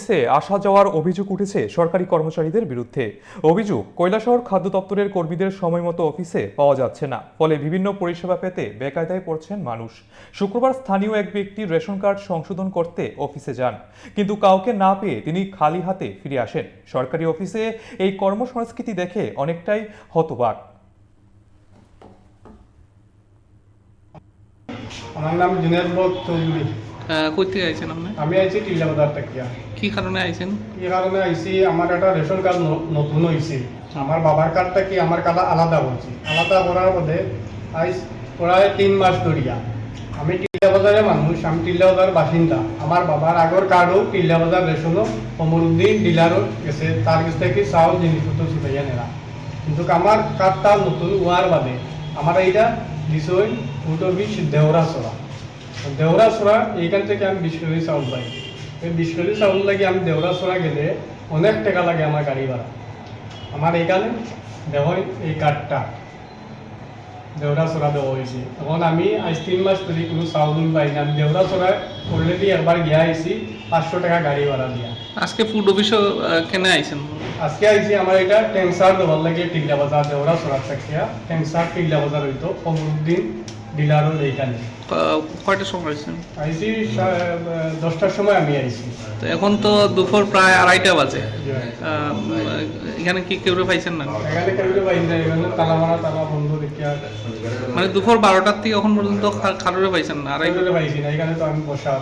অফিসে আসা যাওয়ার অভিযোগ উঠেছে সরকারি কর্মচারীদের বিরুদ্ধে। অভিযোগ, কৈলাসহর খাদ্য দপ্তরের কর্মীদের সময়মতো অফিসে পাওয়া যাচ্ছে না, ফলে বিভিন্ন পরিষেবা পেতে বেকায়দায় পড়ছেন মানুষ। শুক্রবার স্থানীয় এক ব্যক্তি রেশন কার্ড সংশোধন করতে অফিসে যান, কিন্তু কাউকে না পেয়ে তিনি খালি হাতে ফিরে আসেন। সরকারি অফিসে এই কর্মসংস্কৃতি দেখে অনেকটাই হতবাক। আমার নাম জুনেদ বক চৌধুরী। কই থেকে আইছেন আপনি? আমি আইছি টিলা বাজার থেকে। কি কারণে আইছেন? এই কারণে আইছি, আমার একটা রেশন কার্ড নতুন হয়েছে। আমার বাবার কার্ডটা কি আমার কার্ড আলাদা করছি। আলাদা করার মধ্যে আইস প্রায় 3 মাস ধরিয়া আমি টিলা বাজারের মানুষ, আমি টিলা বাজার বাসিন্দা। আমার বাবার আগর কার্ডও টিলা বাজার রেশনও অমরুদ্দিন ডিলারও গেছে, তার কাছ থেকে চাউল জিনিসপত্র ছুটাইয়া নেলা। কিন্তু আমার কার্ডটা নতুন হওয়ার বাদে আমার এইটা বিষয় ফুড অফিস দেওরাছড়া। দেওরাছড়া এইখান থেকে আমি 20 কেজি চাউল পাই। এই 20 কেজি চাউল লাগে আমি দেওরাছড়া গেলে অনেক টাকা লাগে আমার গাড়ি ভাড়া। আমার এইখানে দেওয়া এই কার্ডটা দেওরাছড়া দেওয়া হয়েছে। এখন আমি আজ 3 মাস ধরে কোনো চাউল পাই না। আমি দেওরাছড়ায় অলরেডি একবার গিয়া আইছি 500 টাকা গাড়ি ভাড়া দিয়া। আজকে ফুড অফিসও কেনে আইছেন? আজকে আইছি আমার এটা ট্যাংসার দেওয়ার লাগে টিলা বাজার দেওরাছড়া থেকে। ট্যাংসার টিলা বাজার হইতো অমরুদ্দিন ডিলারও এইখানে। কয়টার সময় আইছেন? আইছি 10টার সময় আমি আইছি। তো এখন তো দুপুর প্রায় 2:30 বাজে। এখানে কি কেউ পাইছেন না? এখানে কেউ পাই না, এখানে তালা মারা তালা বন্ধ দেখিয়া মানে দুপুর 12টার থেকে এখন পর্যন্ত কারোরে পাইছেন না? পাইছি না, এখানে তো আমি বসা।